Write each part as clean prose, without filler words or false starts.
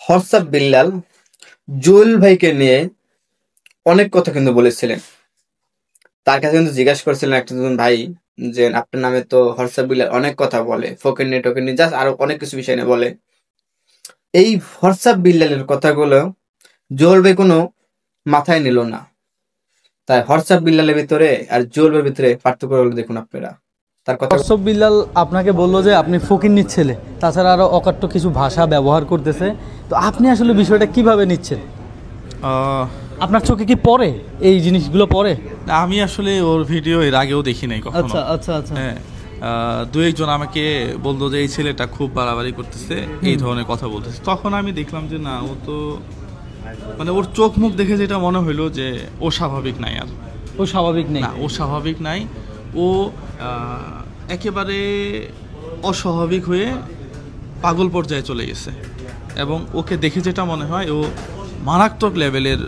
WhatsApp Billal Jewel ভাইকে নিয়ে অনেক কথা কিন্তু বলেছিলেন। তার কাছে কিন্তু জিজ্ঞাসা করেছিলেন একটা দুজন ভাই যে আপনার নামে তো হোয়াটসঅ্যাপ বিল্লাল অনেক কথা বলে, ফকিন্নি টকিন্নি জাস্ট আরো অনেক কিছু বিষয় নিয়ে বলে। এই হোয়াটসঅ্যাপ বিল্লালের কথাগুলো জুয়েল ভাই কোনো মাথায় নিল না। তাই হোয়াটসঅ্যাপ বিল্লালের ভিতরে আর জুয়েল ভাইয়ের ভিতরে পার্থক্য হলো দেখুন আপনারা। তার কথা হোয়াটসঅ্যাপ বিল্লাল আপনাকে বললো যে আপনি ফকিন্নির ছেলে, তাছাড়া আরও অকাট্য কিছু ভাষা ব্যবহার করতেছে। তো আপনি আসলে বিষয়টা কিভাবে নিচ্ছেন? আপনার চোখে কি পড়ে এই জিনিসগুলো পড়ে? আমি আসলে ওর ভিডিও এর আগেও দেখি নাই কখনো। আচ্ছা আচ্ছা আচ্ছা। হ্যাঁ, দু একজন আমাকে বলতো যে এই ছেলেটা খুব বাড়াবাড়ি করতেছে, এই ধরনের কথা বলতেছে। তখন আমি দেখলাম যে না, ও তো মানে ওর চোখ মুখ দেখে যেটা মনে হইলো যে ও স্বাভাবিক নাই। আর ও স্বাভাবিক নেই? না, ও স্বাভাবিক নাই। ও একেবারে অস্বাভাবিক হয়ে পাগল পর্যায়ে চলে গেছে, এবং ওকে দেখে যেটা মনে হয় ও মারাত্মক লেভেলের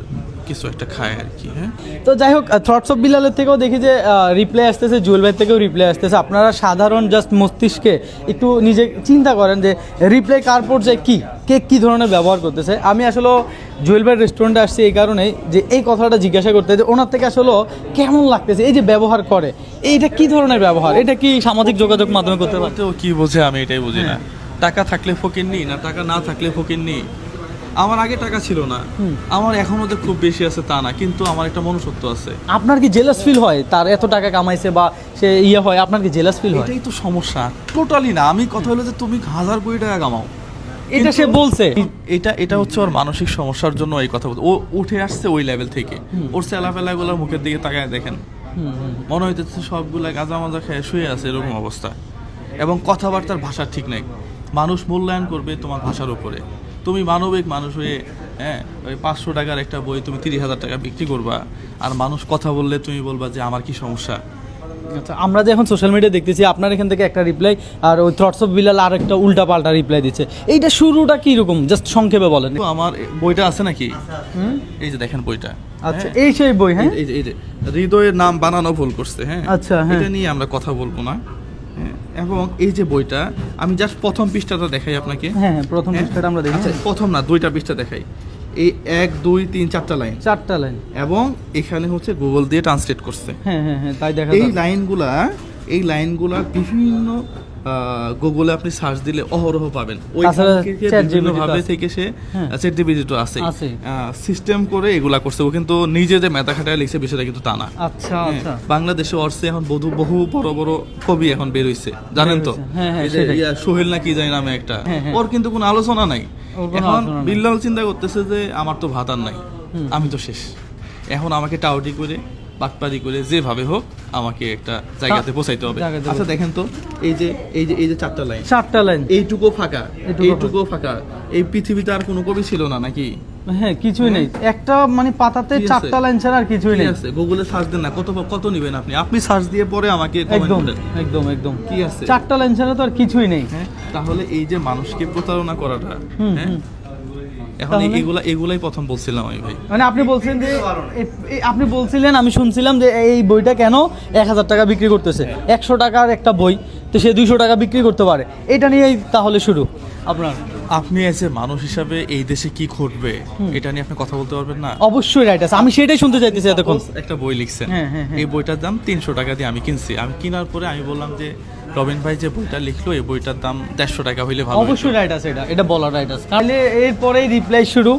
কিছু একটা খায় আর কি। হ্যাঁ, তো যাই হোক, হোয়াটসঅ্যাপ বিল্লালের থেকেও দেখি যে রিপ্লাই আসতেছে, জুয়েল ভাই থেকেও রিপ্লাই আসতেছে। আপনারা সাধারণ জাস্ট মস্তিষ্কে একটু নিজে চিন্তা করেন যে রিপ্লাই কার পর্যায়ে কে কী ধরনের ব্যবহার করতেছে। আমি আসলে জুয়েল ভাইয়ের রেস্টুরেন্টে আসছি এই কারণেই যে এই কথাটা জিজ্ঞাসা করতে, যে ওনার থেকে আসলে কেমন লাগতেছে এই যে ব্যবহার করে, এইটা কি ধরনের ব্যবহার, এটা কি সামাজিক যোগাযোগ মাধ্যমে করতে পারতে? ও কি বোঝে আমি এটাই বুঝি না। টাকা থাকলে ফকিন্নি, না টাকা না থাকলে ফকিন্নি। আমার আগে টাকা ছিল না, আমার এখনো যে খুব বেশি আছে তা না, কিন্তু আমার একটা মনুষ্যত্ব আছে। আপনার কি জেলাস ফিল হয় তার এত টাকা কামাইছে বা সে ইয়ে হয়, আপনার কি জেলাস ফিল হয়? এটাই তো সমস্যা। টোটালি না, আমি কথা হলো যে তুমি 1000 কোটি টাকা কামাও, এটা সে বলছে। এটা হচ্ছে ওর মানসিক সমস্যার জন্য এই কথা বলছে। ও উঠে আসছে ওই লেভেল থেকে। ওর চেলাফেলাগুলোর মুখের দিকে তাকায় দেখেন, মনে হইতেছে সবগুলা গাঁজা মাজা খেয়ে শুয়ে আছে, এরকম অবস্থা। এবং কথাবার্তার ভাষা ঠিক নেই। মানুষ মূল্যায়ন করবে তোমার ভাষার উপরে। তুমি মানবিক মানুষ হয়ে ওই 500 টাকার একটা বই তুমি 30,000 টাকা বিক্রি করবা, আর মানুষ কথা বললে তুমি বলবা যে আমার কি সমস্যা। আচ্ছা, আমরা যে এখন সোশ্যাল মিডিয়া দেখতেছি, আপনার এখান থেকে একটা রিপ্লাই আর ওই হোয়াটসঅ্যাপ বিল্লাল আর একটা উল্টা পাল্টা রিপ্লাই দিচ্ছে, এইটা শুরুটা কি রকম জাস্ট সংক্ষেপে বলেন। আমার বইটা আছে নাকি, এই যে দেখেন বইটা। আচ্ছা, এই সেই বই? হ্যাঁ, এই যে হৃদয়ের নাম বানানো ভুল করছে। হ্যাঁ, আচ্ছা, এটা নিয়ে আমরা কথা বলবো না। এবং এই যে বইটা, আমি জাস্ট প্রথম পৃষ্ঠাটা দেখাই আপনাকে। হ্যাঁ, প্রথম পৃষ্ঠাটা আমরা দেখি। আচ্ছা, প্রথম না, 2টা পৃষ্ঠা দেখাই। এই 1 2 3 4টা লাইন, 4টা লাইন, এবং এখানে হচ্ছে গুগল দিয়ে ট্রান্সলেট করছে। হ্যাঁ হ্যাঁ হ্যাঁ, তাই দেখা। এই লাইনগুলা বিভিন্ন গুগলে আপনি সার্চ দিলে অহরহ পাবেন। ওই ভাবে থেকে সে চ্যাটজিপিটি আছে সিস্টেম করে এগুলা করছে। ও কিন্তু নিজে যে মেধা খাটায় লিখছে বিষয়টা কিন্তু তা না। আচ্ছা আচ্ছা। বাংলাদেশে অর্থে এখন বহু বড় বড় কবি এখন বের হইছে, জানেন তো? সোহেল না কি জানি নামে একটা, ওর কিন্তু কোনো আলোচনা নাই। এখন বিল্লাল চিন্তা করতেছে যে আমার তো ভাত আর নাই, আমি তো শেষ। এখন আমাকে টাউটি করে বাটপারি করে যেভাবে হোক আমাকে একটা জায়গাতে পৌঁছাইতে হবে। আচ্ছা দেখেন তো, এই যে 4টা লাইন, এইটুকু ফাঁকা। এই পৃথিবীতে আর কোনো কবি ছিল না নাকি? হ্যাঁ, কিছুই নেই। একটা মানে পাতাতে 4টা লাইন ছাড়া আর কিছুই নেই। গুগলে সার্চ দেন না, কত নিবেন আপনি সার্চ দিয়ে পরে আমাকে কমেন্ট করেন। একদম কি আছে, 4টা লাইন ছাড়া তো আর কিছুই নেই। হ্যাঁ, তাহলে এই যে মানুষকে প্রতারণা করাটা, হ্যাঁ, এখন এগুলাই প্রথম বলছিলাম আমি ভাই। মানে আপনি বলছেন যে আপনি বলছিলেন, আমি শুনছিলাম যে এই বইটা কেন 1000 টাকা বিক্রি করতেছে, 100 টাকার একটা বই তো সে 200 টাকা বিক্রি করতে পারে, এটা নিয়েই তাহলে শুরু আপনার। আপনি এসে মানুষ হিসাবে এই দেশে কি ঘটবে এটা নিয়ে আপনি কথা বলতে পারবেন না? অবশ্যই রাইট আছে, আমি সেটাই শুনতে চাইতেছি এতক্ষণ। একটা বই লিখছেন, এই বইটার দাম 300 টাকা দিয়ে আমি কিনছি। আমি কেনার পরে আমি বললাম যে রবিন ভাই যে বইটা লিখলো এই বইটার দাম 150 টাকা হইলে ভালো। অবশ্যই রাইট আছে, এটা বলা রাইট আছে। তাহলে এরপরেই রিপ্লাই শুরু,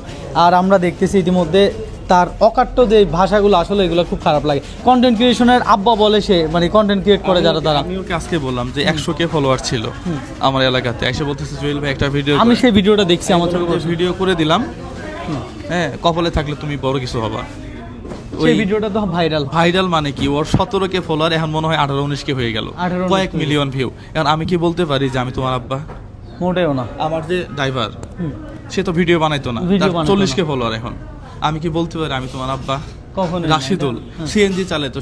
আর আমরা দেখতেছি ইতিমধ্যে তার অকাট্য যে ভাষাগুলো, আসলে এগুলো খুব খারাপ লাগে। কন্টেন্ট ক্রিয়েশনের আব্বা বলে সে, মানে কন্টেন্ট ক্রিয়েট করে যারা তারা। আমি ওকে আজকে বললাম যে 100K ফলোয়ার ছিল আমার এলাকাতে, এসে বলতেছে জুয়েল ভাই একটা ভিডিও। আমি সেই ভিডিওটা দেখছি, আমার চোখে ভিডিও করে দিলাম। হ্যাঁ, কপালে থাকলে তুমি বড় কিছু হবা। ওই ভিডিওটা তো ভাইরাল মানে কি, ওর 17K ফলোয়ার এখন মনে হয় 18-19K হয়ে গেল, কয়েক মিলিয়ন ভিউ। এখন আমি কি বলতে পারি যে আমি তোমার আব্বা? মোটেও না। আমার যে ড্রাইভার, সে তো ভিডিও বানাইতো না, 40K ফলোয়ার। এখন আমি কি বলতে পারি আমি তোমার আব্বা? কখনো। রাশিদুল সিএনজি চালাইতো,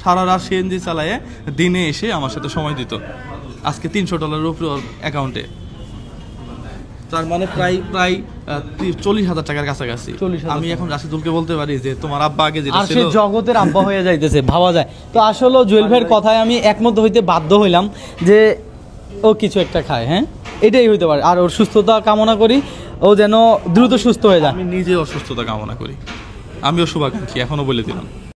সারা রাত সিএনজি চালায়, দিনে এসে আমার সাথে সময় দিত। আজকে $300 উপরে ওর অ্যাকাউন্টে, তার মানে প্রায় 40,000 টাকার কাছাকাছি। আমি এখন রাশিদুলকে বলতে পারি যে তোমার আব্বা আগে যেটা ছিল, আর সে জগতের আব্বা হয়ে যাইতেছে, ভাবা যায়। তো আসলে জুয়েল ভাইয়ের কথায় আমি একমত হইতে বাধ্য হইলাম যে ও কিছু একটা খায়। হ্যাঁ, এটাই হইতে পারে। আর ওর সুস্থতা কামনা করি, ও যেন দ্রুত সুস্থ হয়ে যায়। আমি নিজে অসুস্থতা কামনা করি, আমিও শুভাকাঙ্ক্ষী, এখনো বলে দিলাম।